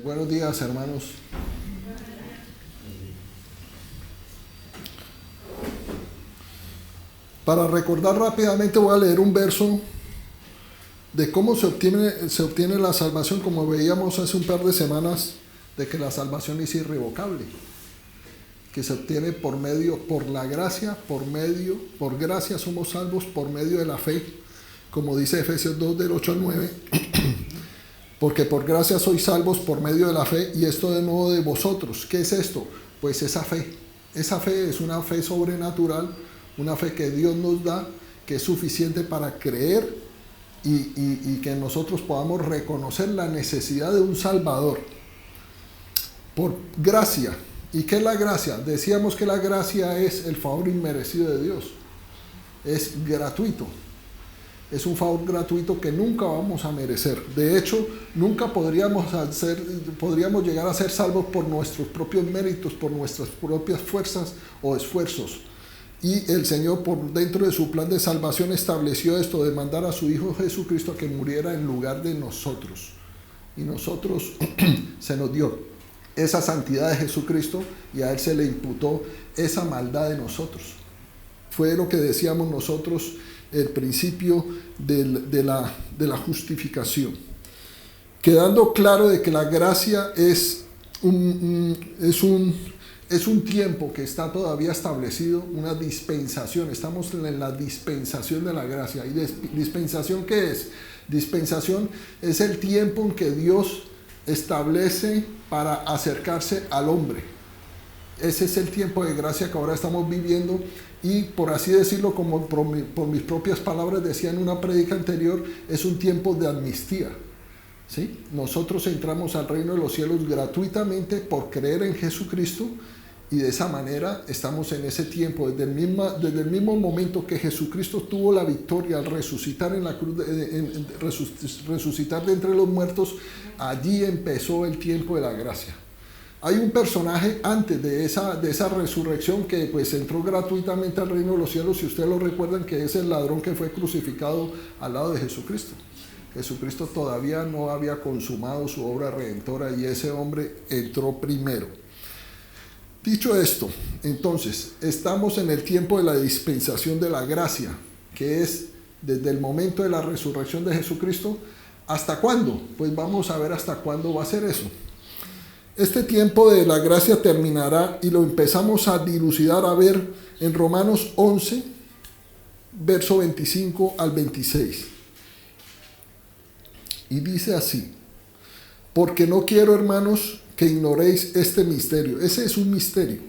Buenos días, hermanos. Para recordar rápidamente voy a leer un verso de cómo se obtiene la salvación, como veíamos hace un par de semanas, de que la salvación es irrevocable, que se obtiene por la gracia, por gracia somos salvos por medio de la fe, como dice Efesios 2 del 8 al 9, porque por gracia sois salvos por medio de la fe, y esto de nuevo de vosotros. ¿Qué es esto? Pues esa fe es una fe sobrenatural, una fe que Dios nos da, que es suficiente para creer y que nosotros podamos reconocer la necesidad de un Salvador. Por gracia. ¿Y qué es la gracia? Decíamos que la gracia es el favor inmerecido de Dios. Es gratuito. Es un favor gratuito que nunca vamos a merecer. De hecho, nunca podríamos llegar a ser salvos por nuestros propios méritos, por nuestras propias fuerzas o esfuerzos. Y el Señor, por dentro de su plan de salvación, estableció esto de mandar a su Hijo Jesucristo a que muriera en lugar de nosotros. Y nosotros se nos dio esa santidad de Jesucristo y a Él se le imputó esa maldad de nosotros. Fue lo que decíamos nosotros, el principio de la justificación. Quedando claro de que la gracia es un tiempo que está todavía establecido, una dispensación. Estamos en la dispensación de la gracia. ¿Y dispensación qué es? Dispensación es el tiempo en que Dios establece para acercarse al hombre. Ese es el tiempo de gracia que ahora estamos viviendo, y por así decirlo, como por mis propias palabras decía en una prédica anterior, es un tiempo de amnistía. ¿Sí? Nosotros entramos al reino de los cielos gratuitamente por creer en Jesucristo, y de esa manera estamos en ese tiempo, desde el mismo momento que Jesucristo tuvo la victoria al resucitar en la cruz, resucitar de entre los muertos. Allí empezó el tiempo de la gracia. Hay un personaje antes de esa resurrección que pues entró gratuitamente al reino de los cielos, si ustedes lo recuerdan, que es el ladrón que fue crucificado al lado de Jesucristo. Jesucristo todavía no había consumado su obra redentora y ese hombre entró primero. Dicho esto, entonces, estamos en el tiempo de la dispensación de la gracia, que es desde el momento de la resurrección de Jesucristo. ¿Hasta cuándo? Pues vamos a ver hasta cuándo va a ser eso. Este tiempo de la gracia terminará y lo empezamos a dilucidar, a ver en Romanos 11, verso 25 al 26. Y dice así: porque no quiero, hermanos, que ignoréis este misterio. Ese es un misterio,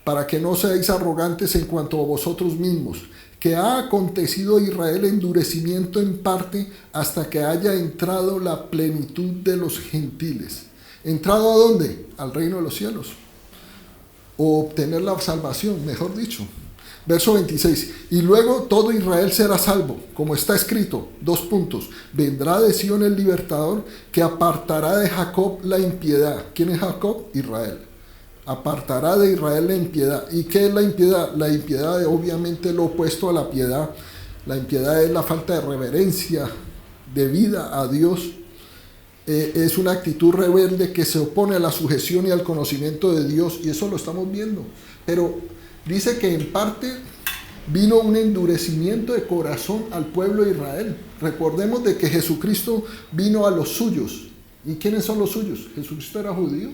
para que no seáis arrogantes en cuanto a vosotros mismos, que ha acontecido a Israel endurecimiento en parte hasta que haya entrado la plenitud de los gentiles. ¿Entrado a dónde? Al reino de los cielos, o obtener la salvación, mejor dicho. Verso 26, y luego todo Israel será salvo, como está escrito, : vendrá de Sión el libertador, que apartará de Jacob la impiedad. ¿Quién es Jacob? Israel. Apartará de Israel la impiedad. ¿Y qué es la impiedad? La impiedad es obviamente lo opuesto a la piedad. La impiedad es la falta de reverencia debida a Dios. Es una actitud rebelde que se opone a la sujeción y al conocimiento de Dios, y eso lo estamos viendo. Pero dice que en parte vino un endurecimiento de corazón al pueblo de Israel. Recordemos de que Jesucristo vino a los suyos. ¿Y quiénes son los suyos? Jesucristo era judío.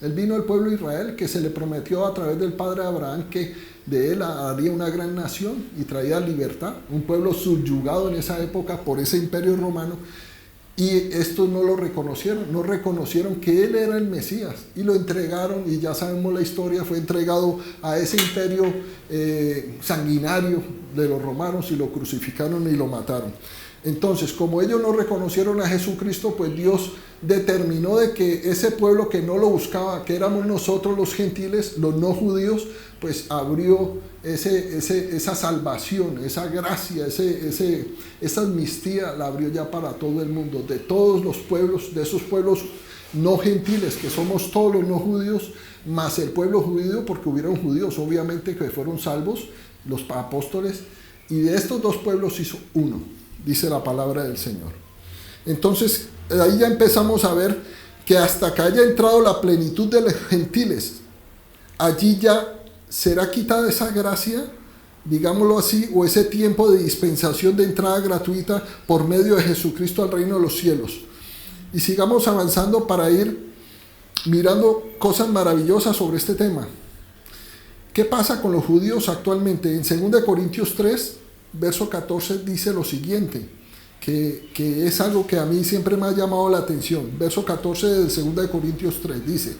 Él vino al pueblo de Israel, que se le prometió a través del padre Abraham que de él haría una gran nación y traía libertad. Un pueblo subyugado en esa época por ese imperio romano. Y estos no lo reconocieron, no reconocieron que él era el Mesías, y lo entregaron, y ya sabemos la historia, fue entregado a ese imperio sanguinario de los romanos, y lo crucificaron y lo mataron. Entonces, como ellos no reconocieron a Jesucristo, pues Dios determinó de que ese pueblo que no lo buscaba, que éramos nosotros los gentiles, los no judíos, pues abrió esa salvación, esa gracia, esa amnistía, la abrió ya para todo el mundo, de todos los pueblos, de esos pueblos no gentiles, que somos todos los no judíos, más el pueblo judío, porque hubieron judíos obviamente que fueron salvos, los apóstoles, y de estos dos pueblos hizo uno, dice la palabra del Señor. Entonces ahí ya empezamos a ver que hasta que haya entrado la plenitud de los gentiles, allí ya será quitada esa gracia, digámoslo así, o ese tiempo de dispensación de entrada gratuita por medio de Jesucristo al reino de los cielos. Y sigamos avanzando para ir mirando cosas maravillosas sobre este tema. ¿Qué pasa con los judíos actualmente? En 2 Corintios 3, verso 14 dice lo siguiente, que es algo que a mí siempre me ha llamado la atención. Verso 14 de 2 Corintios 3 dice: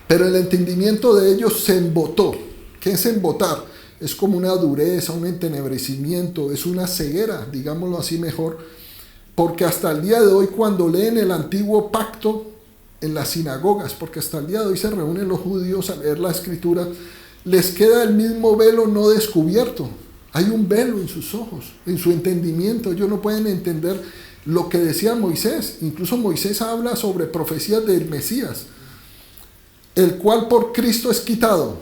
pero el entendimiento de ellos se embotó. ¿Qué es embotar? Es como una dureza, un entenebrecimiento, es una ceguera, digámoslo así mejor, porque hasta el día de hoy, cuando leen el antiguo pacto en las sinagogas, porque hasta el día de hoy se reúnen los judíos a leer la escritura, les queda el mismo velo no descubierto. Hay un velo en sus ojos, en su entendimiento. Ellos no pueden entender lo que decía Moisés. Incluso Moisés habla sobre profecías del Mesías, el cual por Cristo es quitado.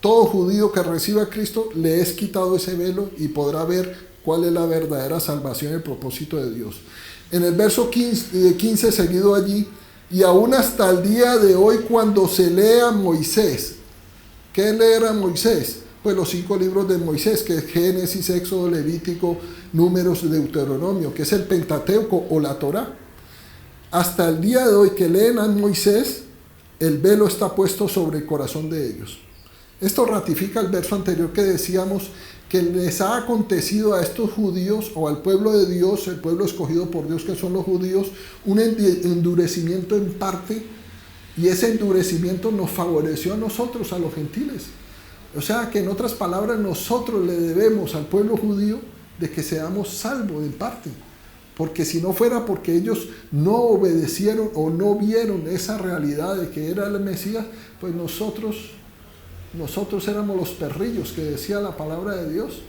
Todo judío que reciba a Cristo le es quitado ese velo y podrá ver cuál es la verdadera salvación y el propósito de Dios. En el verso 15 seguido allí, y aún hasta el día de hoy, cuando se lea Moisés, ¿qué leer a Moisés? Pues los 5 libros de Moisés, que es Génesis, Éxodo, Levítico, Números, Deuteronomio, que es el Pentateuco o la Torá. Hasta el día de hoy que leen a Moisés, el velo está puesto sobre el corazón de ellos. Esto ratifica el verso anterior que decíamos que les ha acontecido a estos judíos o al pueblo de Dios, el pueblo escogido por Dios que son los judíos, un endurecimiento en parte, y ese endurecimiento nos favoreció a nosotros, a los gentiles. O sea que en otras palabras nosotros le debemos al pueblo judío de que seamos salvos en parte, porque si no fuera porque ellos no obedecieron o no vieron esa realidad de que era el Mesías, pues nosotros éramos los perrillos que decía la palabra de Dios,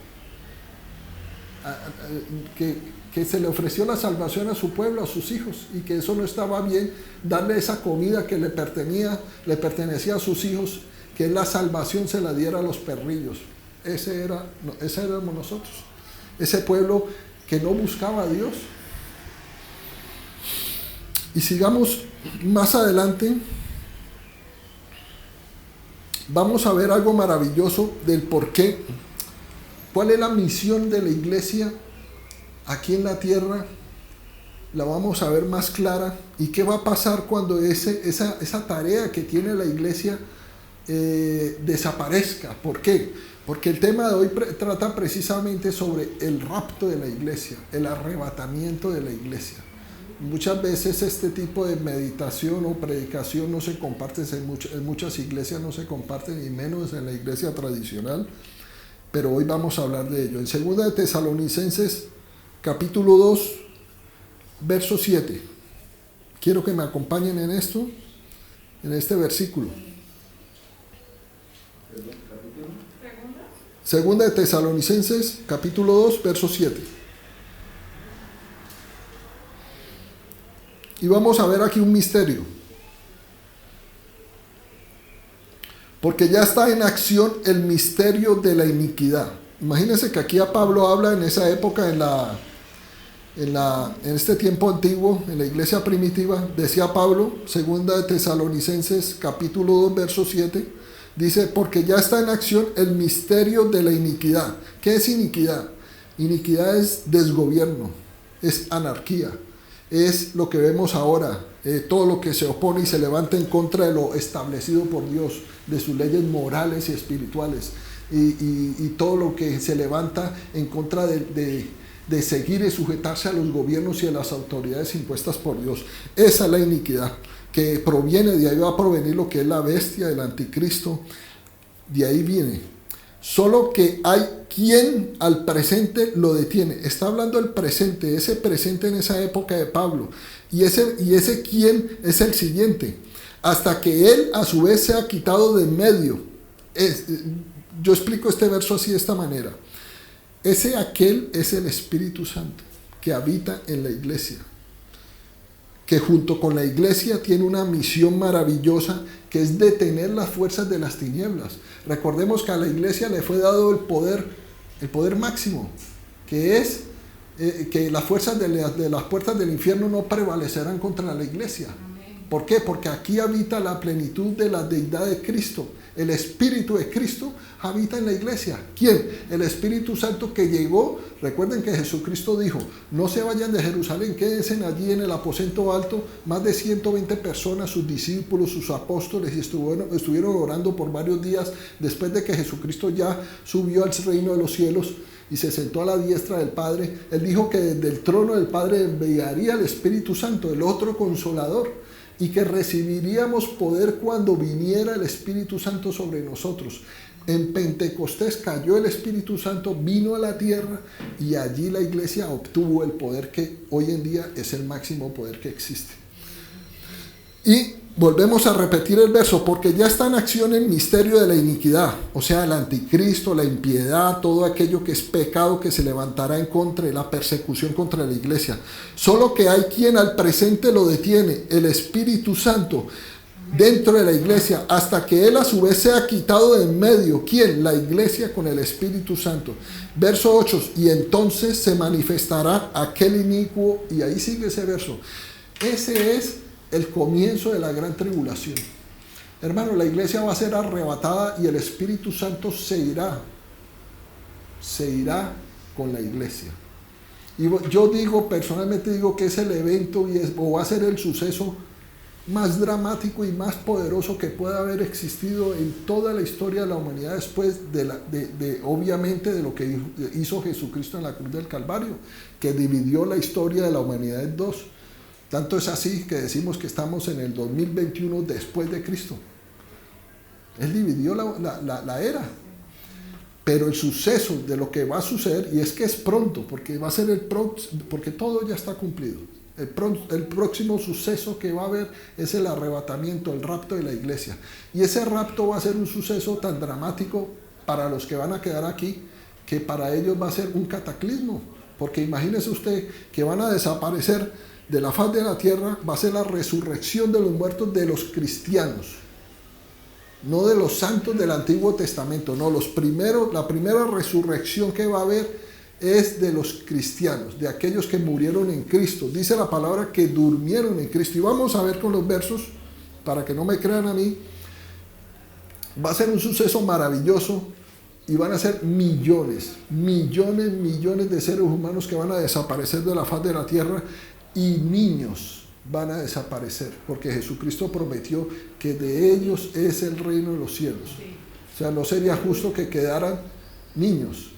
que se le ofreció la salvación a su pueblo, a sus hijos, y que eso no estaba bien, darle esa comida que le pertenecía a sus hijos, que la salvación se la diera a los perrillos. Ese éramos nosotros, ese pueblo que no buscaba a Dios. Y sigamos más adelante. Vamos a ver algo maravilloso del por qué. ¿Cuál es la misión de la iglesia aquí en la tierra? La vamos a ver más clara. ¿Y qué va a pasar cuando esa tarea que tiene la iglesia desaparezca? ¿Por qué? Porque el tema de hoy trata precisamente sobre el rapto de la iglesia, el arrebatamiento de la iglesia. Muchas veces este tipo de meditación o predicación no se comparte en muchas iglesias, no se comparten, y menos en la iglesia tradicional, pero hoy vamos a hablar de ello. En 2 de Tesalonicenses, capítulo 2, verso 7. Quiero que me acompañen en esto, en este versículo. Segunda de Tesalonicenses, capítulo 2, verso 7. Y vamos a ver aquí un misterio. Porque ya está en acción el misterio de la iniquidad. Imagínense que aquí a Pablo habla en esa época, en este tiempo antiguo, en la iglesia primitiva, decía Pablo, segunda de Tesalonicenses, capítulo 2, verso 7, dice, porque ya está en acción el misterio de la iniquidad. ¿Qué es iniquidad? Iniquidad es desgobierno, es anarquía. Es lo que vemos ahora, todo lo que se opone y se levanta en contra de lo establecido por Dios, de sus leyes morales y espirituales, y todo lo que se levanta en contra de seguir y sujetarse a los gobiernos y a las autoridades impuestas por Dios. Esa es la iniquidad, que proviene, de ahí va a provenir lo que es la bestia, el anticristo, de ahí viene. Solo que hay quien al presente lo detiene. Está hablando del presente, ese presente en esa época de Pablo. Y ese quien es el siguiente. Hasta que él a su vez sea quitado de en medio. Yo explico este verso así de esta manera. Aquel es el Espíritu Santo que habita en la iglesia, que junto con la iglesia tiene una misión maravillosa, que es detener las fuerzas de las tinieblas. Recordemos que a la iglesia le fue dado el poder máximo, que es que las fuerzas de las puertas del infierno no prevalecerán contra la iglesia. ¿Por qué? Porque aquí habita la plenitud de la deidad de Cristo. El Espíritu de Cristo habita en la iglesia. ¿Quién? El Espíritu Santo que llegó. Recuerden que Jesucristo dijo, no se vayan de Jerusalén, quédense allí en el aposento alto. Más de 120 personas, sus discípulos, sus apóstoles, y estuvieron orando por varios días después de que Jesucristo ya subió al reino de los cielos y se sentó a la diestra del Padre. Él dijo que desde el trono del Padre enviaría el Espíritu Santo, el otro Consolador, y que recibiríamos poder cuando viniera el Espíritu Santo sobre nosotros. En Pentecostés cayó el Espíritu Santo, vino a la tierra y allí la iglesia obtuvo el poder que hoy en día es el máximo poder que existe. Y volvemos a repetir el verso, porque ya está en acción el misterio de la iniquidad, o sea, el anticristo, la impiedad, todo aquello que es pecado que se levantará en contra de la persecución contra la iglesia. Solo que hay quien al presente lo detiene, el Espíritu Santo, dentro de la iglesia, hasta que él a su vez sea quitado de en medio. ¿Quién? La iglesia con el Espíritu Santo. Verso 8, y entonces se manifestará aquel inicuo, y ahí sigue ese verso. Ese es el comienzo de la gran tribulación. Hermano, la iglesia va a ser arrebatada y el Espíritu Santo se irá con la iglesia. Y yo digo, personalmente digo que es el evento o va a ser el suceso más dramático y más poderoso que pueda haber existido en toda la historia de la humanidad después obviamente de lo que hizo Jesucristo en la cruz del Calvario, que dividió la historia de la humanidad en dos. Tanto es así que decimos que estamos en el 2021 después de Cristo. Él dividió la era. Pero el suceso de lo que va a suceder, y es que es pronto, porque va a ser porque todo ya está cumplido. El próximo suceso que va a haber es el arrebatamiento, el rapto de la iglesia. Y ese rapto va a ser un suceso tan dramático para los que van a quedar aquí, que para ellos va a ser un cataclismo. Porque imagínese usted que van a desaparecer de la faz de la tierra, va a ser la resurrección de los muertos de los cristianos, no de los santos del Antiguo Testamento. No, la primera resurrección que va a haber es de los cristianos, de aquellos que murieron en Cristo. Dice la palabra que durmieron en Cristo. Y vamos a ver con los versos, para que no me crean a mí. Va a ser un suceso maravilloso y van a ser millones de seres humanos que van a desaparecer de la faz de la tierra, y niños van a desaparecer, porque Jesucristo prometió que de ellos es el reino de los cielos. O sea, no sería justo que quedaran niños.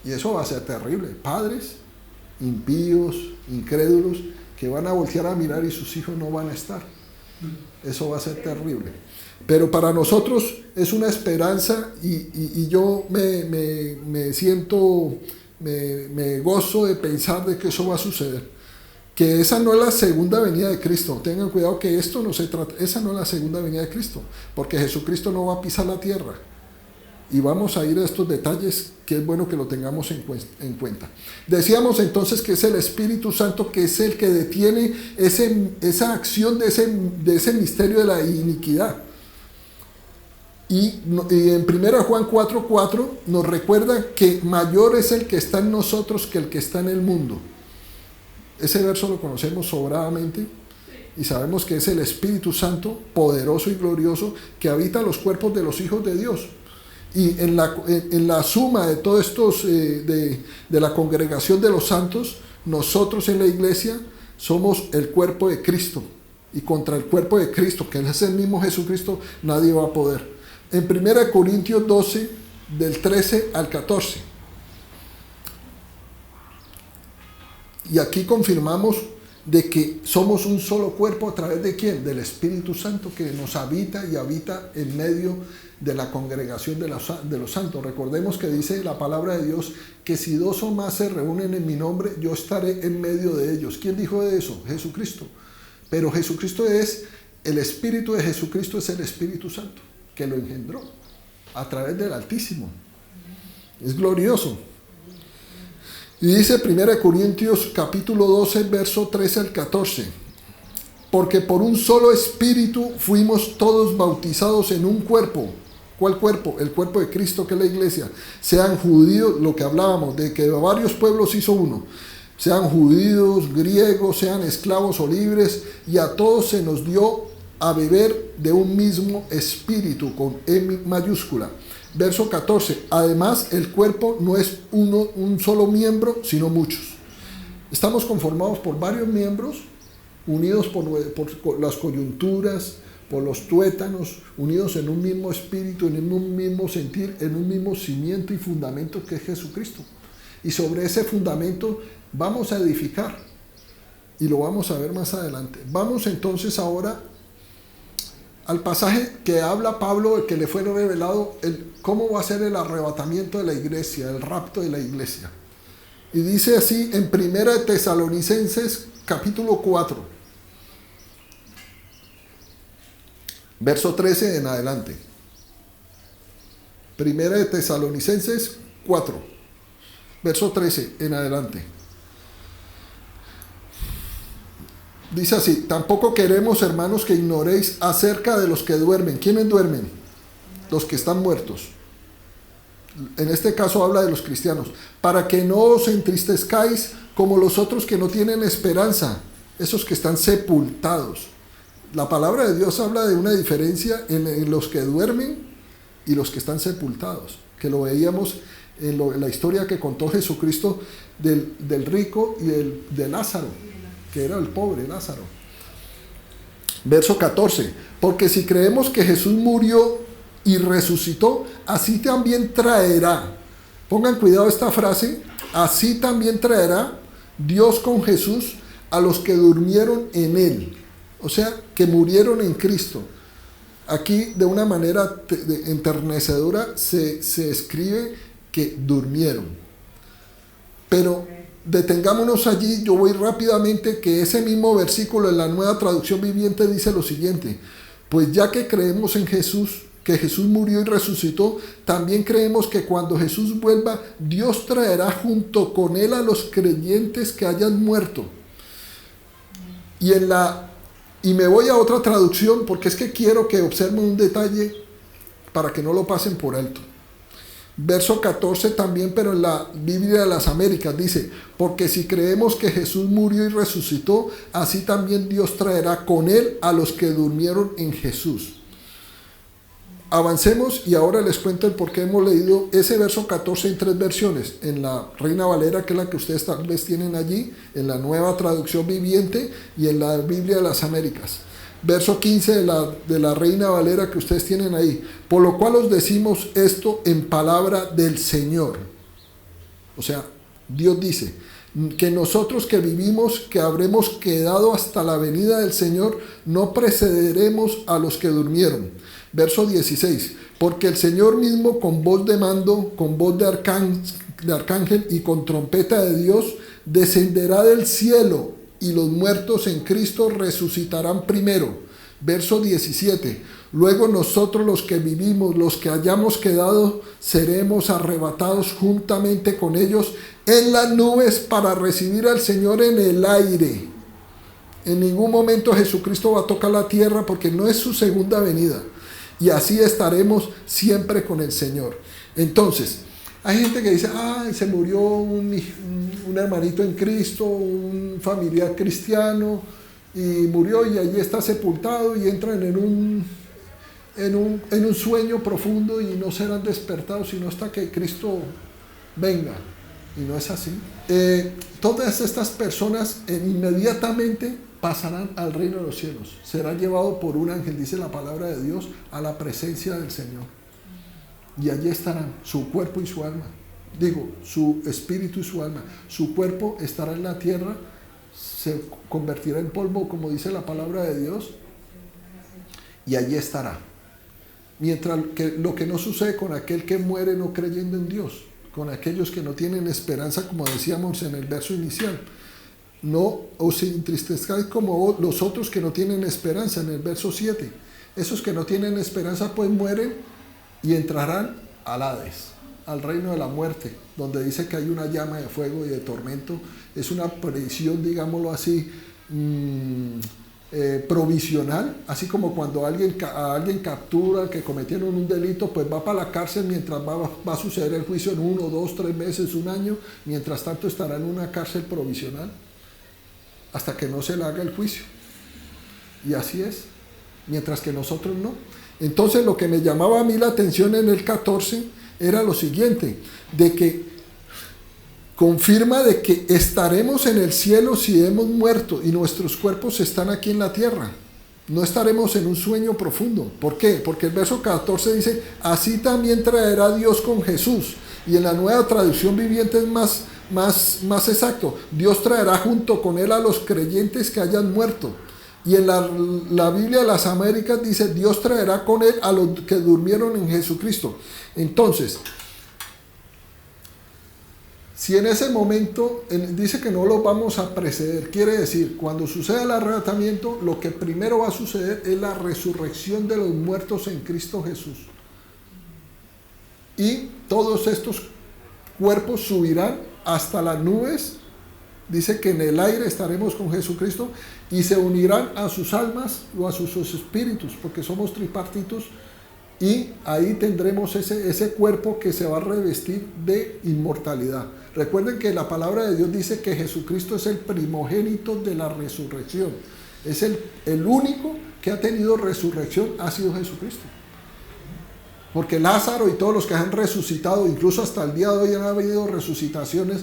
Y eso va a ser terrible. Padres impíos, incrédulos, que van a voltear a mirar y sus hijos no van a estar. Eso va a ser terrible. Pero para nosotros es una esperanza, y yo me siento, me gozo de pensar de que eso va a suceder. Que esa no es la segunda venida de Cristo. Tengan cuidado que esto no se trata, esa no es la segunda venida de Cristo, porque Jesucristo no va a pisar la tierra. Y vamos a ir a estos detalles que es bueno que lo tengamos en cuenta. Decíamos entonces que es el Espíritu Santo que es el que detiene esa acción de ese misterio de la iniquidad. Y en 1 Juan 4:4 nos recuerda que mayor es el que está en nosotros que el que está en el mundo. Ese verso lo conocemos sobradamente y sabemos que es el Espíritu Santo, poderoso y glorioso, que habita los cuerpos de los hijos de Dios. Y en la suma de todos estos, de la congregación de los santos, nosotros en la iglesia somos el cuerpo de Cristo. Y contra el cuerpo de Cristo, que es el mismo Jesucristo, nadie va a poder. En 1 Corintios 12, del 13 al 14. Y aquí confirmamos de que somos un solo cuerpo a través de ¿quién? Del Espíritu Santo, que nos habita y habita en medio de la congregación de los santos. Recordemos que dice la palabra de Dios que si dos o más se reúnen en mi nombre, yo estaré en medio de ellos. ¿Quién dijo de eso? Jesucristo. Pero Jesucristo el Espíritu de Jesucristo es el Espíritu Santo, que lo engendró a través del Altísimo. Es glorioso. Y dice 1 Corintios capítulo 12, verso 13 al 14. Porque por un solo espíritu fuimos todos bautizados en un cuerpo. ¿Cuál cuerpo? El cuerpo de Cristo, que es la iglesia. Sean judíos, lo que hablábamos, de que varios pueblos hizo uno. sean judíos, griegos, sean esclavos o libres, y a todos se nos dio a beber de un mismo espíritu, con E mayúscula. Verso 14, además el cuerpo no es un solo miembro, sino muchos. Estamos conformados por varios miembros, unidos por las coyunturas, por los tuétanos, unidos en un mismo espíritu, en un mismo sentir, en un mismo cimiento y fundamento que es Jesucristo. Y sobre ese fundamento vamos a edificar, y lo vamos a ver más adelante. Vamos entonces ahora al pasaje que habla Pablo, que le fue revelado cómo va a ser el arrebatamiento de la iglesia, el rapto de la iglesia. Y dice así en 1 Tesalonicenses capítulo 4, verso 13 en adelante. 1 Tesalonicenses 4, verso 13 en adelante. Dice así: tampoco queremos, hermanos, que ignoréis acerca de los que duermen. ¿Quiénes duermen? Los que están muertos. En este caso habla de los cristianos. Para que no os entristezcáis como los otros que no tienen esperanza, esos que están sepultados. La palabra de Dios habla de una diferencia en los que duermen y los que están sepultados, que lo veíamos en la historia que contó Jesucristo del rico y de Lázaro, que era el pobre Lázaro. Verso 14, porque si creemos que Jesús murió y resucitó, así también traerá, pongan cuidado esta frase, así también traerá Dios con Jesús a los que durmieron en él, o sea, que murieron en Cristo. Aquí de una manera enternecedora se escribe que durmieron. Pero detengámonos allí, yo voy rápidamente, que ese mismo versículo en la Nueva Traducción Viviente dice lo siguiente: pues ya que creemos en Jesús, que Jesús murió y resucitó, también creemos que cuando Jesús vuelva, Dios traerá junto con él a los creyentes que hayan muerto. Y me voy a otra traducción, porque es que quiero que observen un detalle para que no lo pasen por alto. Verso 14 también, pero en la Biblia de las Américas dice: porque si creemos que Jesús murió y resucitó, así también Dios traerá con él a los que durmieron en Jesús. Avancemos y ahora les cuento el por qué hemos leído ese verso 14 en tres versiones: en la Reina Valera, que es la que ustedes tal vez tienen allí, en la Nueva Traducción Viviente y en la Biblia de las Américas. Verso 15 de la Reina Valera que ustedes tienen ahí: por lo cual os decimos esto en palabra del Señor. O sea, Dios dice que nosotros que vivimos, que habremos quedado hasta la venida del Señor, no precederemos a los que durmieron. Verso 16, porque el Señor mismo con voz de mando, con voz de arcángel y con trompeta de Dios, descenderá del cielo, y los muertos en Cristo resucitarán primero. Verso 17, luego nosotros los que vivimos, los que hayamos quedado, seremos arrebatados juntamente con ellos en las nubes para recibir al Señor en el aire. En ningún momento Jesucristo va a tocar la tierra, porque no es su segunda venida. Y así estaremos siempre con el Señor. Entonces, hay gente que dice: ay, se murió un hermanito en Cristo, un familiar cristiano, y murió y allí está sepultado, y entran en un sueño profundo y no serán despertados sino hasta que Cristo venga. Y no es así. Todas estas personas inmediatamente pasarán al reino de los cielos. Serán llevados por un ángel, dice la palabra de Dios, a la presencia del Señor. Y allí estarán su cuerpo y su alma. Digo, su espíritu y su alma. Su cuerpo estará en la tierra, se convertirá en polvo, como dice la palabra de Dios, y allí estará. Mientras que lo que no sucede con aquel que muere no creyendo en Dios, con aquellos que no tienen esperanza, como decíamos en el verso inicial. No os entristezcáis como los otros que no tienen esperanza, en el verso 7. Esos que no tienen esperanza pues mueren y entrarán al Hades, al reino de la muerte, donde dice que hay una llama de fuego y de tormento. Es una prisión, digámoslo así, provisional, así como cuando a alguien captura que cometieron un delito, pues va para la cárcel mientras va a suceder el juicio en 1, 2, 3 meses, un año, mientras tanto estará en una cárcel provisional hasta que no se le haga el juicio. Y así es, mientras que nosotros no. Entonces lo que me llamaba a mí la atención en el 14 era lo siguiente, de que confirma de que estaremos en el cielo si hemos muerto y nuestros cuerpos están aquí en la tierra. No estaremos en un sueño profundo. ¿Por qué? Porque el verso 14 dice, así también traerá Dios con Jesús. Y en la Nueva Traducción Viviente es más exacto. Dios traerá junto con él a los creyentes que hayan muerto. Y en la Biblia de las Américas dice, Dios traerá con él a los que durmieron en Jesucristo. Entonces, si en ese momento dice que no los vamos a preceder, quiere decir, cuando suceda el arrebatamiento, lo que primero va a suceder es la resurrección de los muertos en Cristo Jesús. Y todos estos cuerpos subirán hasta las nubes, dice que en el aire estaremos con Jesucristo, y se unirán a sus almas o a sus espíritus, porque somos tripartitos, y ahí tendremos ese cuerpo que se va a revestir de inmortalidad. Recuerden que la palabra de Dios dice que Jesucristo es el primogénito de la resurrección. Es el único que ha tenido resurrección, ha sido Jesucristo. Porque Lázaro y todos los que han resucitado, incluso hasta el día de hoy han habido resucitaciones,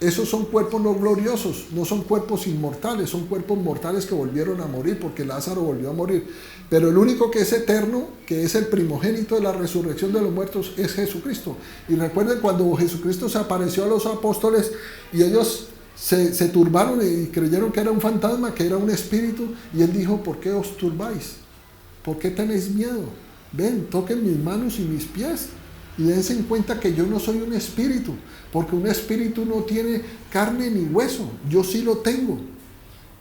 esos son cuerpos no gloriosos, no son cuerpos inmortales, son cuerpos mortales que volvieron a morir, porque Lázaro volvió a morir. Pero el único que es eterno, que es el primogénito de la resurrección de los muertos, es Jesucristo. Y recuerden cuando Jesucristo se apareció a los apóstoles y ellos se turbaron y creyeron que era un fantasma, que era un espíritu, y él dijo, ¿por qué os turbáis? ¿Por qué tenéis miedo? Ven, toquen mis manos y mis pies y dense en cuenta que yo no soy un espíritu, porque un espíritu no tiene carne ni hueso, yo sí lo tengo.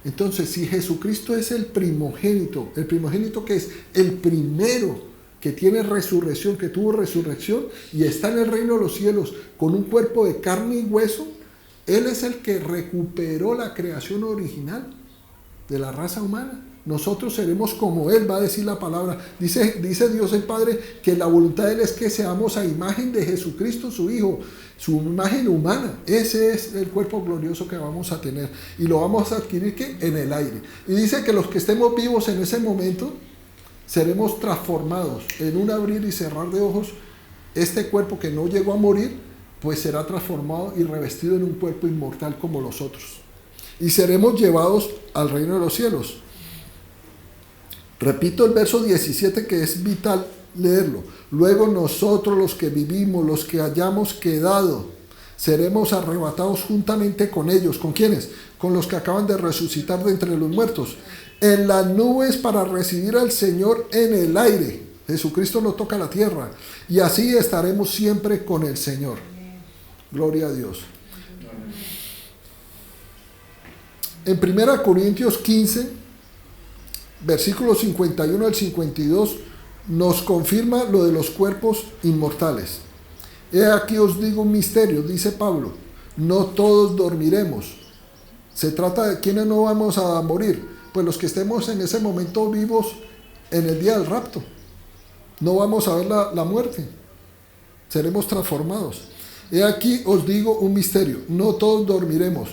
Entonces, si Jesucristo es el primogénito que es el primero que tiene resurrección, que tuvo resurrección y está en el reino de los cielos con un cuerpo de carne y hueso, Él es el que recuperó la creación original de la raza humana. Nosotros seremos como Él, va a decir la palabra. Dice Dios el Padre que la voluntad de Él es que seamos a imagen de Jesucristo, su Hijo, su imagen humana. Ese es el cuerpo glorioso que vamos a tener. Y lo vamos a adquirir ¿qué? En el aire. Y dice que los que estemos vivos en ese momento seremos transformados en un abrir y cerrar de ojos. Este cuerpo que no llegó a morir, pues será transformado y revestido en un cuerpo inmortal como los otros. Y seremos llevados al reino de los cielos. Repito el verso 17 que es vital leerlo. Luego nosotros los que vivimos, los que hayamos quedado, seremos arrebatados juntamente con ellos. ¿Con quiénes? Con los que acaban de resucitar de entre los muertos. En las nubes para recibir al Señor en el aire. Jesucristo no toca la tierra. Y así estaremos siempre con el Señor. Gloria a Dios. En 1 Corintios 15... versículos 51 al 52 nos confirma lo de los cuerpos inmortales. He aquí os digo un misterio, dice Pablo, no todos dormiremos. Se trata de quiénes no vamos a morir, pues los que estemos en ese momento vivos en el día del rapto. No vamos a ver la muerte, seremos transformados. He aquí os digo un misterio, no todos dormiremos,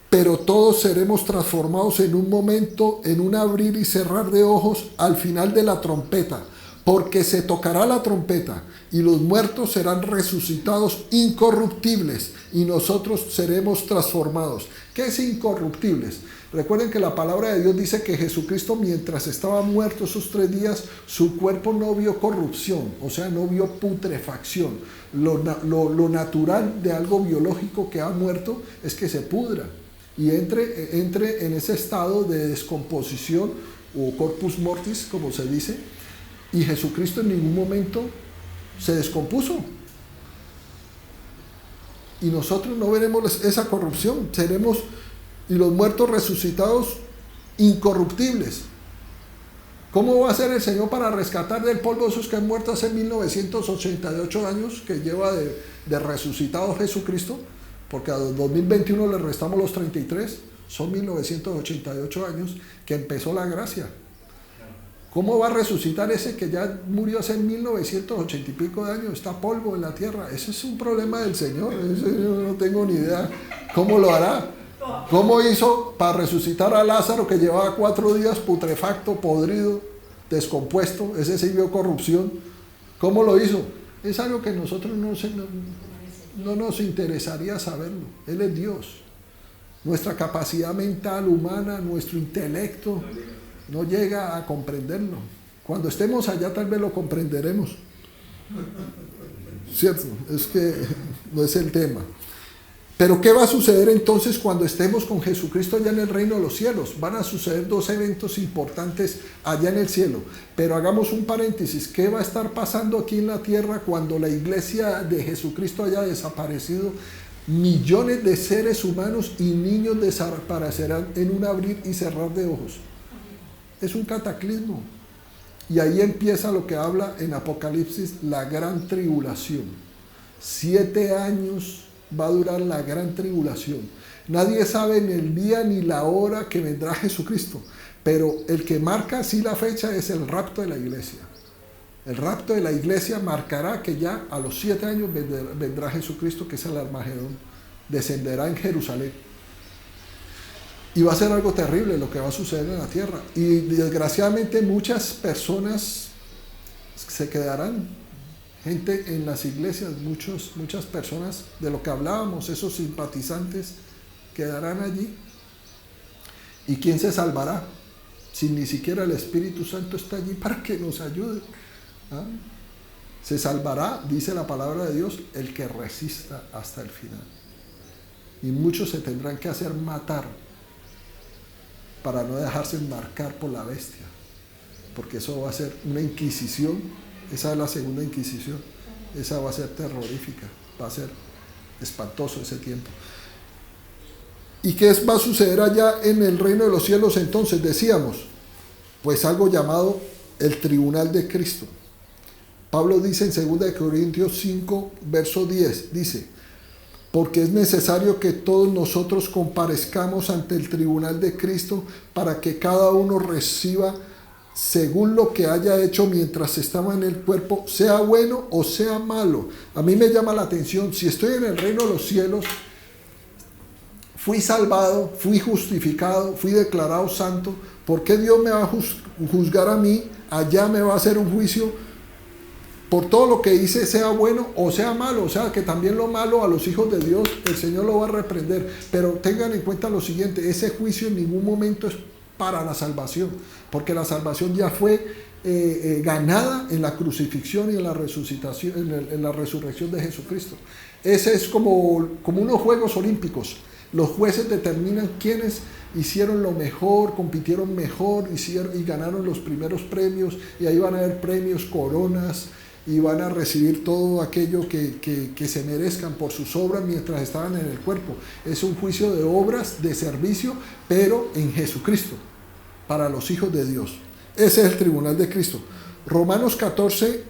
pero todos seremos transformados en un momento, en un abrir y cerrar de ojos al final de la trompeta, porque se tocará la trompeta y los muertos serán resucitados incorruptibles y nosotros seremos transformados. ¿Qué es incorruptibles? Recuerden que la palabra de Dios dice que Jesucristo, mientras estaba muerto esos 3 días, su cuerpo no vio corrupción, o sea, no vio putrefacción. Lo natural de algo biológico que ha muerto es que se pudra y entre en ese estado de descomposición o corpus mortis, como se dice, y Jesucristo en ningún momento se descompuso. Y nosotros no veremos esa corrupción, seremos, y los muertos resucitados, incorruptibles. ¿Cómo va a ser el Señor para rescatar del polvo a esos que han muerto hace 1988 años, que lleva de resucitado Jesucristo? Porque a 2021 le restamos los 33. Son 1988 años que empezó la gracia. ¿Cómo va a resucitar ese que ya murió hace 1980 y pico de años? Está polvo en la tierra. Ese es un problema del Señor. Yo no tengo ni idea cómo lo hará. ¿Cómo hizo para resucitar a Lázaro, que llevaba 4 días putrefacto, podrido, descompuesto? Ese sí vio corrupción. ¿Cómo lo hizo? Es algo que nosotros no nos interesaría saberlo. Él es Dios. Nuestra capacidad mental, humana, nuestro intelecto no llega a comprenderlo. Cuando estemos allá tal vez lo comprenderemos. ¿Cierto? Es que no es el tema. Pero ¿qué va a suceder entonces cuando estemos con Jesucristo allá en el reino de los cielos? Van a suceder 2 eventos importantes allá en el cielo. Pero hagamos un paréntesis. ¿Qué va a estar pasando aquí en la tierra cuando la iglesia de Jesucristo haya desaparecido? Millones de seres humanos y niños desaparecerán en un abrir y cerrar de ojos. Es un cataclismo. Y ahí empieza lo que habla en Apocalipsis, la gran tribulación. 7 años va a durar la gran tribulación. Nadie sabe ni el día ni la hora que vendrá Jesucristo, pero el que marca sí la fecha es el rapto de la iglesia. El rapto de la iglesia marcará que ya a los 7 años vendrá Jesucristo, que es el Armagedón, descenderá en Jerusalén. Y va a ser algo terrible lo que va a suceder en la tierra. Y desgraciadamente muchas personas se quedarán, gente en las iglesias, muchas personas de lo que hablábamos, esos simpatizantes, quedarán allí. ¿Y quién se salvará? Si ni siquiera el Espíritu Santo está allí para que nos ayude. ¿Ah? Se salvará, dice la palabra de Dios, el que resista hasta el final. Y muchos se tendrán que hacer matar para no dejarse marcar por la bestia, porque eso va a ser una inquisición. Esa es la segunda inquisición. Esa va a ser terrorífica, va a ser espantoso ese tiempo. ¿Y qué va a suceder allá en el reino de los cielos entonces? Decíamos, pues algo llamado el tribunal de Cristo. Pablo dice en 2 Corintios 5, verso 10, dice: porque es necesario que todos nosotros comparezcamos ante el tribunal de Cristo para que cada uno reciba según lo que haya hecho mientras estaba en el cuerpo, sea bueno o sea malo. A mí me llama la atención, si estoy en el reino de los cielos, fui salvado, fui justificado, fui declarado santo, ¿por qué Dios me va a juzgar a mí? Allá me va a hacer un juicio por todo lo que hice, sea bueno o sea malo. O sea que también lo malo a los hijos de Dios el Señor lo va a reprender. Pero tengan en cuenta lo siguiente: ese juicio en ningún momento es para la salvación, porque la salvación ya fue ganada en la crucifixión y en la resucitación, en la resurrección de Jesucristo. Ese es como unos Juegos Olímpicos. Los jueces determinan quiénes hicieron lo mejor, compitieron mejor, y ganaron los primeros premios, y ahí van a haber premios, coronas, y van a recibir todo aquello que se merezcan por sus obras mientras estaban en el cuerpo. Es un juicio de obras, de servicio, pero en Jesucristo, para los hijos de Dios. Ese es el tribunal de Cristo. Romanos 14,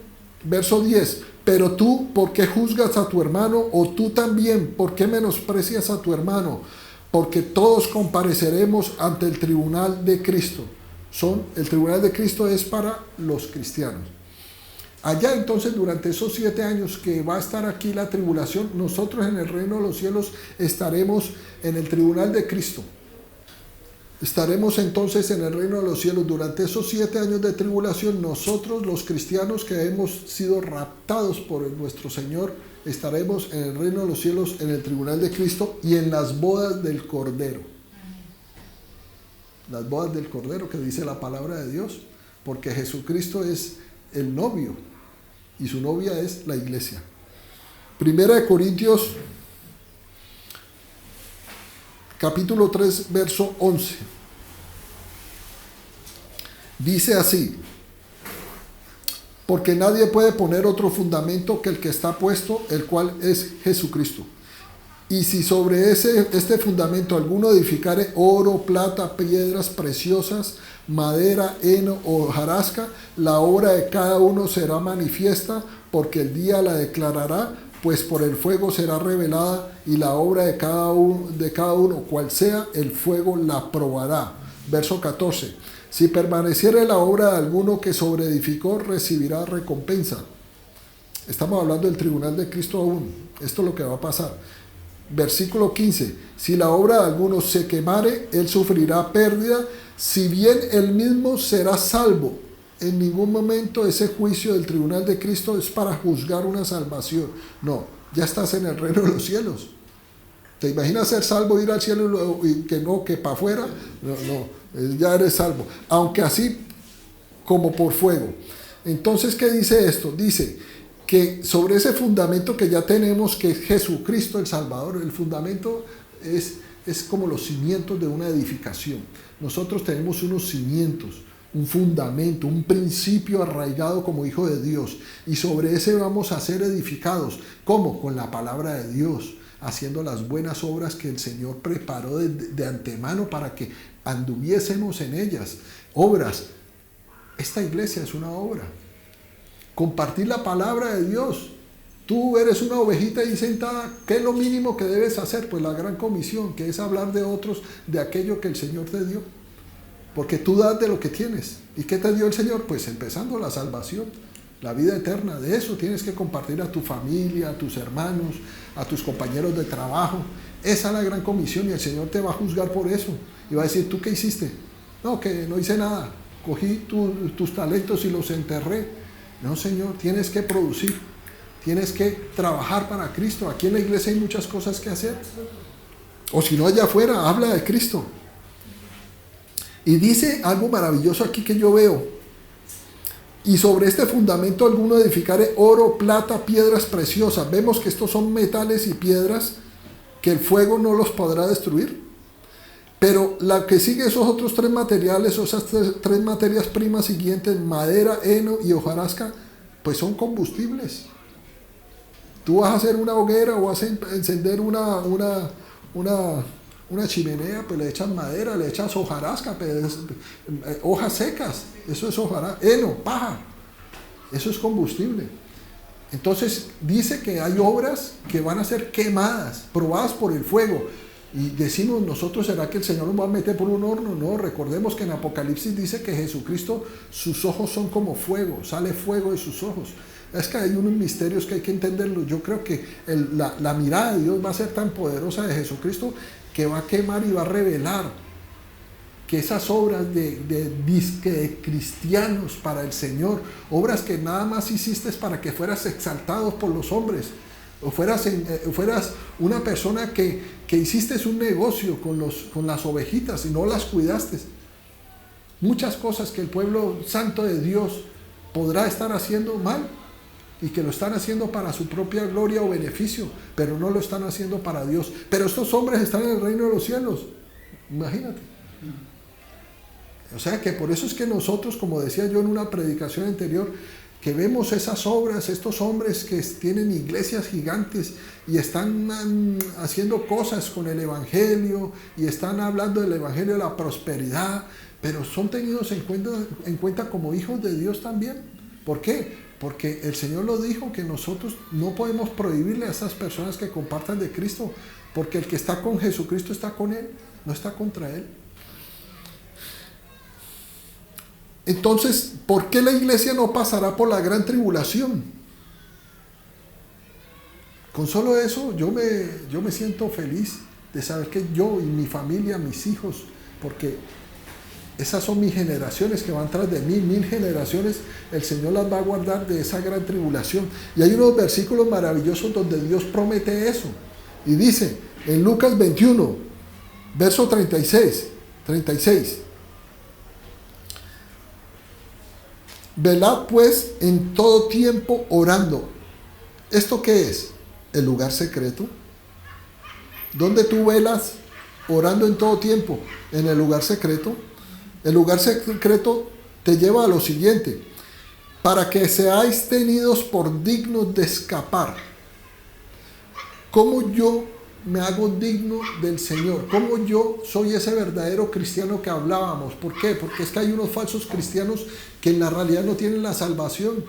verso 10. Pero tú, ¿por qué juzgas a tu hermano? O tú también, ¿por qué menosprecias a tu hermano? Porque todos compareceremos ante el tribunal de Cristo. El tribunal de Cristo es para los cristianos. Allá entonces, durante esos 7 años que va a estar aquí la tribulación, nosotros en el reino de los cielos estaremos en el tribunal de Cristo. Estaremos entonces en el reino de los cielos durante esos 7 años de tribulación. Nosotros, los cristianos que hemos sido raptados por nuestro Señor, estaremos en el reino de los cielos, en el tribunal de Cristo y en las bodas del Cordero. Las bodas del Cordero, que dice la palabra de Dios, porque Jesucristo es el novio y su novia es la iglesia. 1 Corintios capítulo 3, verso 11. Dice así: porque nadie puede poner otro fundamento que el que está puesto, el cual es Jesucristo. Y si sobre este fundamento alguno edificare oro, plata, piedras preciosas, madera, heno o hojarasca, la obra de cada uno será manifiesta, porque el día la declarará, pues por el fuego será revelada y la obra de cada uno, cual sea, el fuego la probará. Verso 14. Si permaneciere la obra de alguno que sobreedificó, recibirá recompensa. Estamos hablando del tribunal de Cristo aún. Esto es lo que va a pasar. Versículo 15. Si la obra de alguno se quemare, él sufrirá pérdida, si bien él mismo será salvo. En ningún momento ese juicio del tribunal de Cristo es para juzgar una salvación. No, ya estás en el reino de los cielos. ¿Te imaginas ser salvo, ir al cielo y que no, que para afuera? No, ya eres salvo. Aunque así como por fuego. Entonces, ¿qué dice esto? Dice que sobre ese fundamento que ya tenemos, que es Jesucristo el Salvador, el fundamento es como los cimientos de una edificación. Nosotros tenemos unos cimientos, un fundamento, un principio arraigado como hijo de Dios, y sobre ese vamos a ser edificados. ¿Cómo? Con la palabra de Dios, haciendo las buenas obras que el Señor preparó de antemano para que anduviésemos en ellas. Obras. Esta iglesia es una obra. Compartir la palabra de Dios. Tú eres una ovejita ahí sentada. ¿Qué es lo mínimo que debes hacer? Pues la gran comisión, que es hablar de otros, de aquello que el Señor te dio. Porque tú das de lo que tienes. ¿Y qué te dio el Señor? Pues empezando la salvación, la vida eterna. De eso tienes que compartir a tu familia, a tus hermanos, a tus compañeros de trabajo. Esa es la gran comisión y el Señor te va a juzgar por eso. Y va a decir, ¿tú qué hiciste? No, que no hice nada. Cogí tus talentos y los enterré. No, Señor, tienes que producir. Tienes que trabajar para Cristo. Aquí en la iglesia hay muchas cosas que hacer. O si no, allá afuera, habla de Cristo. Y dice algo maravilloso aquí que yo veo. Y sobre este fundamento alguno edificare oro, plata, piedras preciosas. Vemos que estos son metales y piedras que el fuego no los podrá destruir. Pero la que sigue esos otros tres materiales, o esas tres materias primas siguientes, madera, heno y hojarasca, pues son combustibles. Tú vas a hacer una hoguera o vas a encender una chimenea, pues le echas madera, le echas hojarasca, pues, hojas secas, eso es hojarasca, heno, paja, eso es combustible. Entonces dice que hay obras que van a ser quemadas, probadas por el fuego. Y decimos nosotros, ¿será que el Señor nos va a meter por un horno? No, recordemos que en Apocalipsis dice que Jesucristo, sus ojos son como fuego, sale fuego de sus ojos. Es que hay unos misterios que hay que entenderlos. Yo creo que la mirada de Dios va a ser tan poderosa de Jesucristo que va a quemar y va a revelar que esas obras de cristianos para el Señor, obras que nada más hiciste para que fueras exaltados por los hombres, o fueras una persona que hiciste un negocio con las ovejitas y no las cuidaste. Muchas cosas que el pueblo santo de Dios podrá estar haciendo mal y que lo están haciendo para su propia gloria o beneficio, pero no lo están haciendo para Dios. Pero estos hombres están en el reino de los cielos. Imagínate. O sea que por eso es que nosotros, como decía yo en una predicación anterior, que vemos esas obras, estos hombres que tienen iglesias gigantes y están haciendo cosas con el evangelio y están hablando del evangelio de la prosperidad, pero son tenidos en cuenta como hijos de Dios también. ¿Por qué? Porque el Señor lo dijo, que nosotros no podemos prohibirle a esas personas que compartan de Cristo, porque el que está con Jesucristo está con Él, no está contra Él. Entonces, ¿por qué la iglesia no pasará por la gran tribulación? Con solo eso yo me siento feliz de saber que yo y mi familia, mis hijos, porque esas son mis generaciones que van tras de mí, 1000 generaciones, el Señor las va a guardar de esa gran tribulación. Y hay unos versículos maravillosos donde Dios promete eso. Y dice, en Lucas 21, verso 36, velad pues en todo tiempo orando. ¿Esto qué es? El lugar secreto. ¿Dónde tú velas orando en todo tiempo? En el lugar secreto. El lugar secreto te lleva a lo siguiente: para que seáis tenidos por dignos de escapar. ¿Cómo yo me hago digno del Señor? ¿Cómo yo soy ese verdadero cristiano que hablábamos? ¿Por qué? Porque es que hay unos falsos cristianos que en la realidad no tienen la salvación.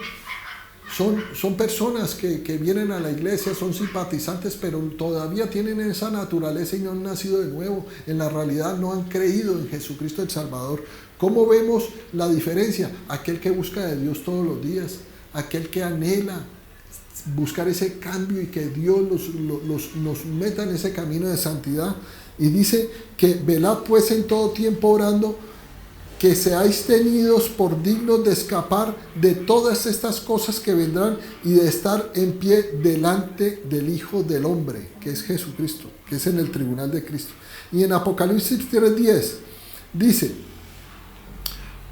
son personas que vienen a la iglesia, son simpatizantes, pero todavía tienen esa naturaleza y no han nacido de nuevo. En la realidad no han creído en Jesucristo el Salvador. ¿Cómo vemos la diferencia? Aquel que busca de Dios todos los días, aquel que anhela buscar ese cambio y que Dios nos meta en ese camino de santidad. Y dice que velad pues en todo tiempo orando, que seáis tenidos por dignos de escapar de todas estas cosas que vendrán y de estar en pie delante del Hijo del Hombre, que es Jesucristo, que es en el tribunal de Cristo. Y en Apocalipsis 3:10 dice: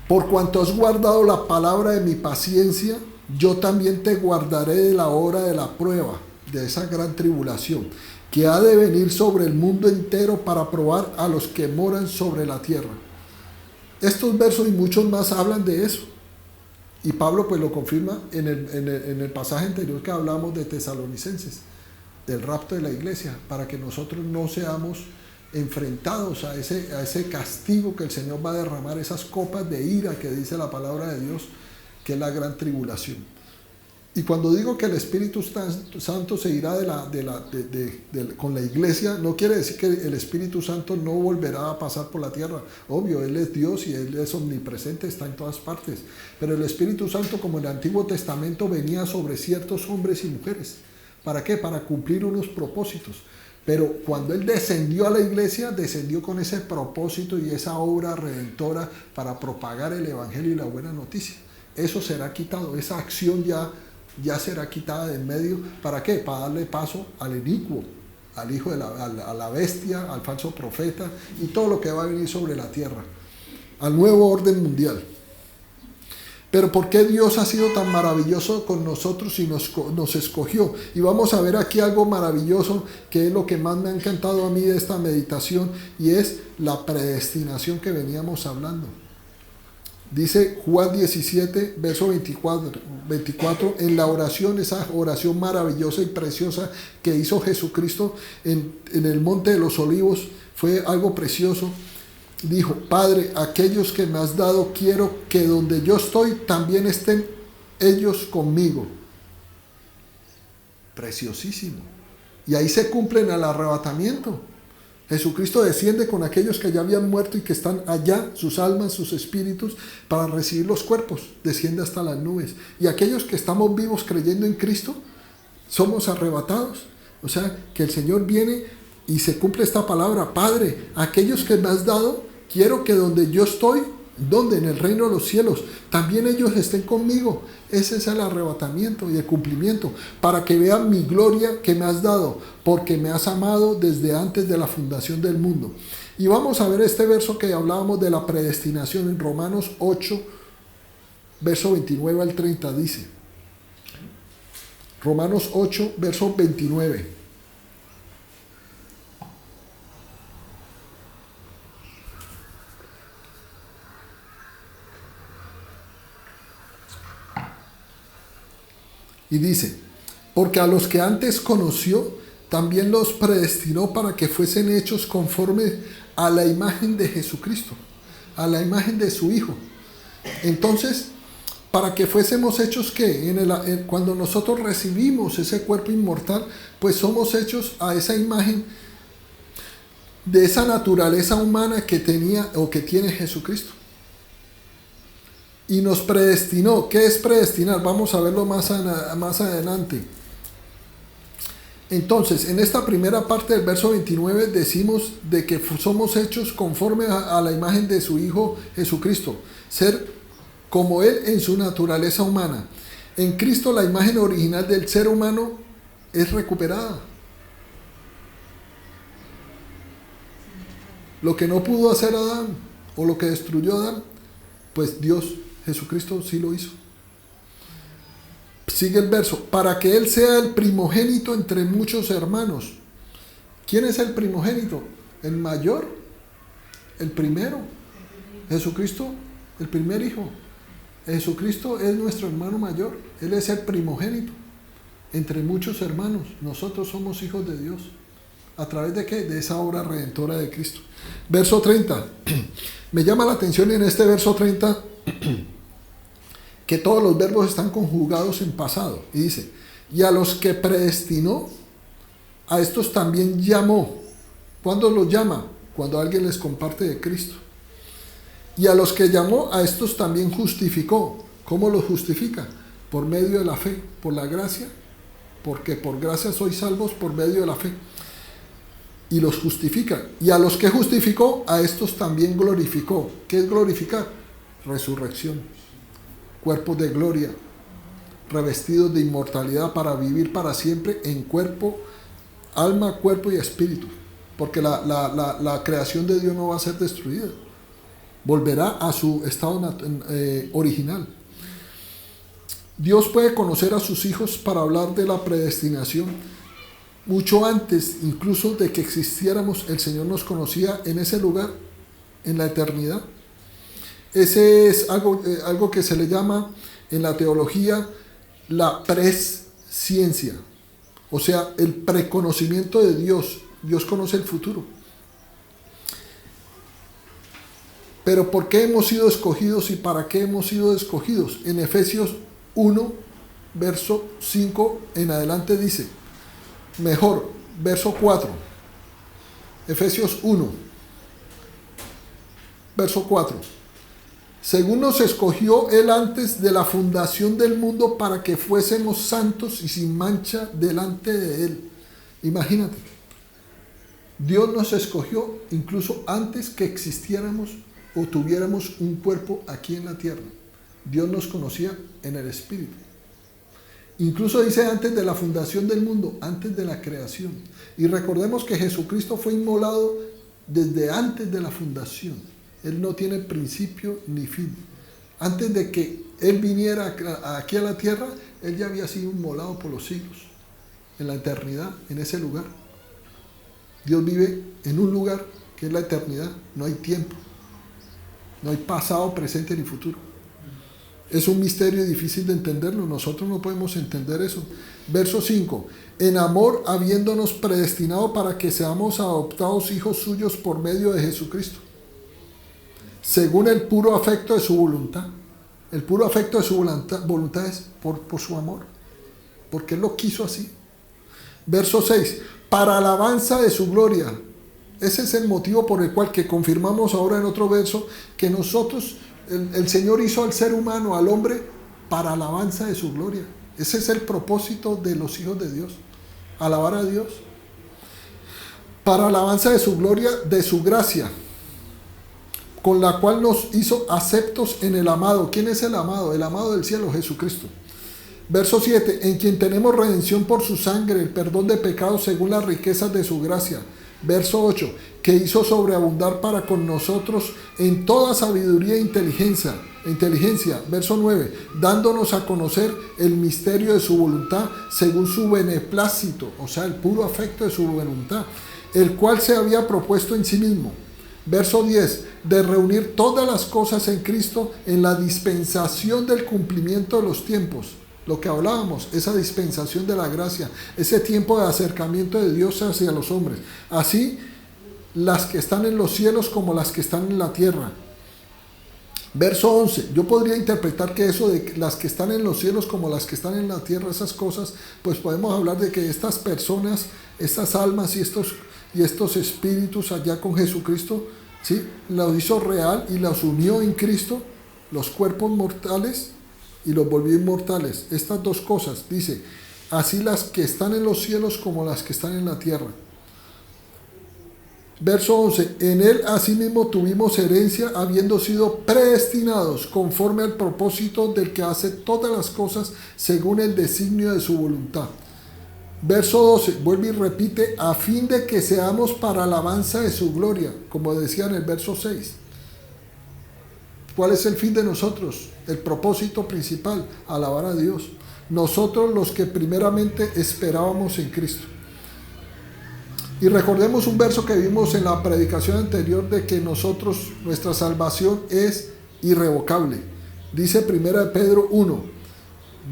por cuanto has guardado la palabra de mi paciencia, yo también te guardaré de la hora de la prueba, de esa gran tribulación, que ha de venir sobre el mundo entero para probar a los que moran sobre la tierra. Estos versos y muchos más hablan de eso. Y Pablo pues lo confirma en el pasaje anterior que hablamos de Tesalonicenses, del rapto de la iglesia, para que nosotros no seamos enfrentados a ese castigo que el Señor va a derramar, esas copas de ira que dice la palabra de Dios, que es la gran tribulación. Y cuando digo que el Espíritu Santo se irá con la iglesia, no quiere decir que el Espíritu Santo no volverá a pasar por la tierra. Obvio, Él es Dios y Él es omnipresente, está en todas partes. Pero el Espíritu Santo, como en el Antiguo Testamento, venía sobre ciertos hombres y mujeres. ¿Para qué? Para cumplir unos propósitos. Pero cuando Él descendió a la iglesia, descendió con ese propósito y esa obra redentora para propagar el Evangelio y la buena noticia. Eso será quitado, esa acción ya será quitada de en medio. ¿Para qué? Para darle paso al inicuo, al hijo de a la bestia, al falso profeta y todo lo que va a venir sobre la tierra, al nuevo orden mundial. Pero ¿por qué Dios ha sido tan maravilloso con nosotros y nos escogió? Y vamos a ver aquí algo maravilloso, que es lo que más me ha encantado a mí de esta meditación, y es la predestinación que veníamos hablando. Dice Juan 17, verso 24, en la oración, esa oración maravillosa y preciosa que hizo Jesucristo en el Monte de los Olivos, fue algo precioso. Dijo: Padre, aquellos que me has dado, quiero que donde yo estoy también estén ellos conmigo. Preciosísimo. Y ahí se cumple en el arrebatamiento. Jesucristo desciende con aquellos que ya habían muerto y que están allá, sus almas, sus espíritus, para recibir los cuerpos. Desciende hasta las nubes. Y aquellos que estamos vivos creyendo en Cristo, somos arrebatados. O sea, que el Señor viene y se cumple esta palabra: Padre, aquellos que me has dado, quiero que donde yo estoy, donde en el reino de los cielos, también ellos estén conmigo. Ese es el arrebatamiento y el cumplimiento, para que vean mi gloria que me has dado, porque me has amado desde antes de la fundación del mundo. Y vamos a ver este verso que hablábamos de la predestinación en Romanos 8, verso 29 al 30, dice. Romanos 8, verso 29. Y dice: porque a los que antes conoció, también los predestinó para que fuesen hechos conforme a la imagen de Jesucristo, a la imagen de su Hijo. Entonces, para que fuésemos hechos, ¿qué? Cuando nosotros recibimos ese cuerpo inmortal, pues somos hechos a esa imagen de esa naturaleza humana que tenía o que tiene Jesucristo. Y nos predestinó. ¿Qué es predestinar? Vamos a verlo más adelante. Entonces, en esta primera parte del verso 29 decimos de que somos hechos conforme a la imagen de su Hijo Jesucristo. Ser como Él en su naturaleza humana. En Cristo la imagen original del ser humano es recuperada. Lo que no pudo hacer Adán, o lo que destruyó Adán, pues Jesucristo sí lo hizo. Sigue el verso: para que Él sea el primogénito entre muchos hermanos. ¿Quién es el primogénito? El mayor, el primero. Jesucristo, el primer hijo. Jesucristo es nuestro hermano mayor. Él es el primogénito entre muchos hermanos. Nosotros somos hijos de Dios. ¿A través de qué? De esa obra redentora de Cristo. Verso 30. Me llama la atención en este verso 30 que todos los verbos están conjugados en pasado. Y dice, y a los que predestinó, a estos también llamó. ¿Cuándo los llama? Cuando alguien les comparte de Cristo. Y a los que llamó, a estos también justificó. ¿Cómo los justifica? Por medio de la fe, por la gracia, porque por gracia sois salvos por medio de la fe. Y los justifica. Y a los que justificó, a estos también glorificó. ¿Qué es glorificar? Resurrección, cuerpos de gloria, revestidos de inmortalidad para vivir para siempre en cuerpo, alma, cuerpo y espíritu. Porque la creación de Dios no va a ser destruida. Volverá a su estado original. Dios puede conocer a sus hijos para hablar de la predestinación. Mucho antes, incluso de que existiéramos, el Señor nos conocía en ese lugar, en la eternidad. Ese es algo que se le llama en la teología la presciencia. O sea, el preconocimiento de Dios. Dios conoce el futuro. Pero ¿por qué hemos sido escogidos y para qué hemos sido escogidos? En Efesios 1, verso 5 en adelante dice, mejor, verso 4. Efesios 1, verso 4. Según nos escogió Él antes de la fundación del mundo para que fuésemos santos y sin mancha delante de Él. Imagínate, Dios nos escogió incluso antes que existiéramos o tuviéramos un cuerpo aquí en la tierra. Dios nos conocía en el Espíritu. Incluso dice antes de la fundación del mundo, antes de la creación. Y recordemos que Jesucristo fue inmolado desde antes de la fundación. Él no tiene principio ni fin. Antes de que Él viniera aquí a la tierra, Él ya había sido inmolado por los siglos. En la eternidad, en ese lugar. Dios vive en un lugar que es la eternidad. No hay tiempo. No hay pasado, presente ni futuro. Es un misterio difícil de entenderlo. Nosotros no podemos entender eso. Verso 5. En amor, habiéndonos predestinado para que seamos adoptados hijos suyos por medio de Jesucristo, según el puro afecto de su voluntad. El puro afecto de su voluntad es por su amor, porque Él lo quiso así. Verso 6. Para alabanza de su gloria. Ese es el motivo por el cual que confirmamos ahora en otro verso que nosotros, el Señor hizo al ser humano, al hombre, para alabanza de su gloria. Ese es el propósito de los hijos de Dios, alabar a Dios. Para alabanza de su gloria, de su gracia, con la cual nos hizo aceptos en el amado. ¿Quién es el amado? El amado del cielo, Jesucristo. Verso 7, en quien tenemos redención por su sangre, el perdón de pecados según las riquezas de su gracia. Verso 8, que hizo sobreabundar para con nosotros en toda sabiduría e inteligencia. Verso 9, dándonos a conocer el misterio de su voluntad según su beneplácito, o sea, el puro afecto de su voluntad, el cual se había propuesto en sí mismo. Verso 10, de reunir todas las cosas en Cristo en la dispensación del cumplimiento de los tiempos. Lo que hablábamos, esa dispensación de la gracia, ese tiempo de acercamiento de Dios hacia los hombres. Así, las que están en los cielos como las que están en la tierra. Verso 11, yo podría interpretar que eso de las que están en los cielos como las que están en la tierra, esas cosas, pues podemos hablar de que estas personas, estas almas y estos espíritus allá con Jesucristo, ¿sí?, los hizo real y los unió en Cristo, los cuerpos mortales, y los volvió inmortales. Estas dos cosas, dice, así las que están en los cielos como las que están en la tierra. Verso 11, en Él asimismo tuvimos herencia, habiendo sido predestinados conforme al propósito del que hace todas las cosas según el designio de su voluntad. Verso 12, vuelve y repite, a fin de que seamos para alabanza de su gloria, como decía en el verso 6. ¿Cuál es el fin de nosotros? El propósito principal, alabar a Dios. Nosotros los que primeramente esperábamos en Cristo. Y recordemos un verso que vimos en la predicación anterior de que nosotros, nuestra salvación es irrevocable. Dice 1 Pedro 1,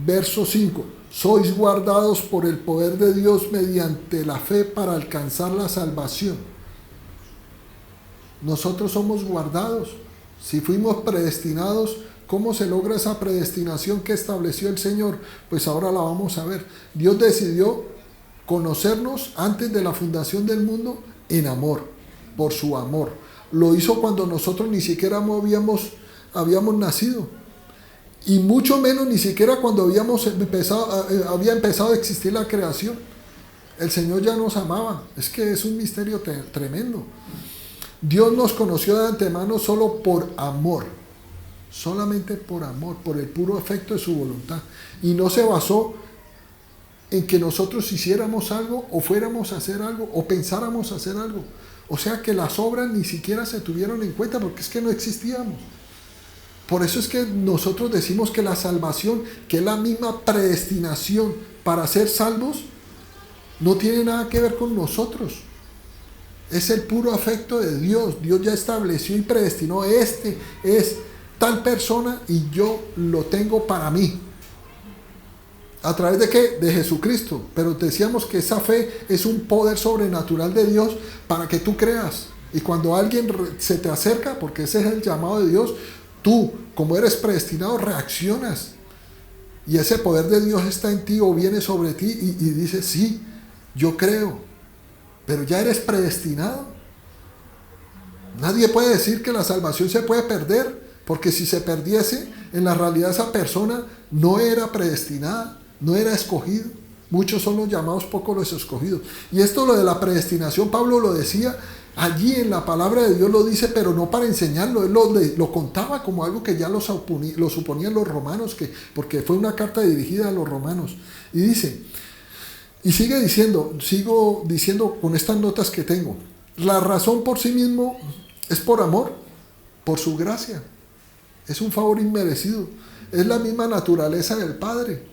verso 5. Sois guardados por el poder de Dios mediante la fe para alcanzar la salvación. Nosotros somos guardados. Si fuimos predestinados, ¿Cómo se logra esa predestinación que estableció el Señor? Pues ahora la vamos a ver. Dios decidió conocernos antes de la fundación del mundo en amor, por su amor. Lo hizo cuando nosotros ni siquiera habíamos nacido. Y mucho menos ni siquiera cuando había empezado a existir la creación. El Señor ya nos amaba. Es que es un misterio tremendo. Dios nos conoció de antemano solo por amor. Solamente por amor, por el puro efecto de su voluntad. Y no se basó en que nosotros hiciéramos algo, o fuéramos a hacer algo, o pensáramos hacer algo. O sea que las obras ni siquiera se tuvieron en cuenta, porque es que no existíamos. Por eso es que nosotros decimos que la salvación, que es la misma predestinación para ser salvos, no tiene nada que ver con nosotros. Es el puro afecto de Dios. Dios ya estableció y predestinó, este es tal persona y yo lo tengo para mí. ¿A través de qué? De Jesucristo. Pero decíamos que esa fe es un poder sobrenatural de Dios para que tú creas. Y cuando alguien se te acerca, porque ese es el llamado de Dios, tú, como eres predestinado, reaccionas. Y ese poder de Dios está en ti o viene sobre ti y dices, sí, yo creo. Pero ya eres predestinado. Nadie puede decir que la salvación se puede perder, porque si se perdiese, en la realidad esa persona no era predestinada, no era escogido. Muchos son los llamados, pocos los escogidos. Y esto, lo de la predestinación, Pablo lo decía allí en la palabra de Dios, lo dice, pero no para enseñarlo. Él lo contaba como algo que ya lo suponían los romanos, porque fue una carta dirigida a los romanos. Y dice, y sigo diciendo con estas notas que tengo, la razón por sí mismo es por amor, por su gracia. Es un favor inmerecido. Es la misma naturaleza del Padre.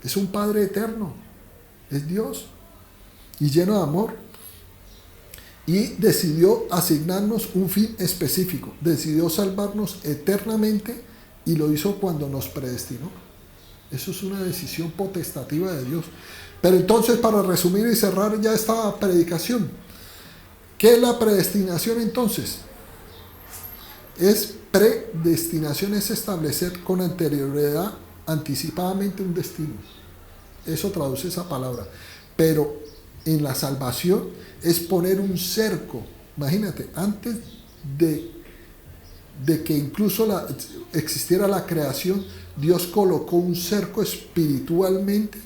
Es un Padre eterno. Es Dios. Y lleno de amor. Y decidió asignarnos un fin específico. Decidió salvarnos eternamente y lo hizo cuando nos predestinó. Eso es una decisión potestativa de Dios. Pero entonces, para resumir y cerrar ya esta predicación, ¿qué es la predestinación entonces? Predestinación es establecer con anterioridad, anticipadamente, un destino. Eso traduce esa palabra. Pero en la salvación es poner un cerco. Imagínate, antes de que incluso existiera la creación, Dios colocó un cerco espiritualmente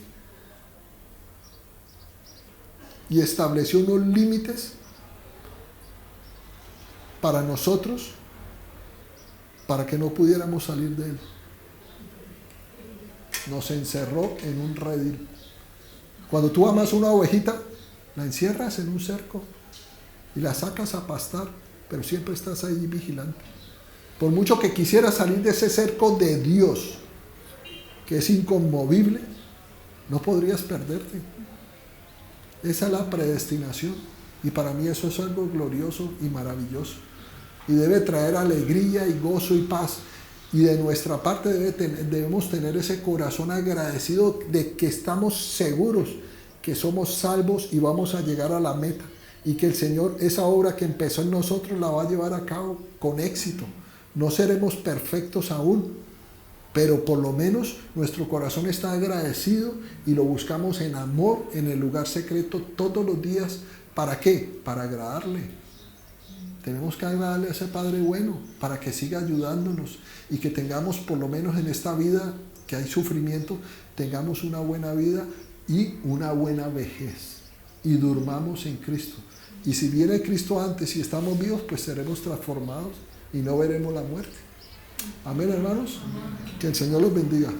y estableció unos límites para nosotros, para que no pudiéramos salir de él. Nos encerró en un redil. Cuando tú amas una ovejita, la encierras en un cerco y la sacas a pastar, pero siempre estás ahí vigilante. Por mucho que quisieras salir de ese cerco de Dios, que es inconmovible, no podrías perderte. Esa es la predestinación, y para mí eso es algo glorioso y maravilloso. Y debe traer alegría y gozo y paz. Y de nuestra parte debemos tener ese corazón agradecido de que estamos seguros que somos salvos y vamos a llegar a la meta. Y que el Señor, esa obra que empezó en nosotros, la va a llevar a cabo con éxito. No seremos perfectos aún, pero por lo menos nuestro corazón está agradecido y lo buscamos en amor, en el lugar secreto todos los días. ¿Para qué? Para agradarle. Tenemos que agradarle a ese Padre bueno para que siga ayudándonos y que tengamos, por lo menos en esta vida que hay sufrimiento, tengamos una buena vida y una buena vejez y durmamos en Cristo. Y si viene Cristo antes y estamos vivos, pues seremos transformados y no veremos la muerte. Amén, hermanos. Que el Señor los bendiga.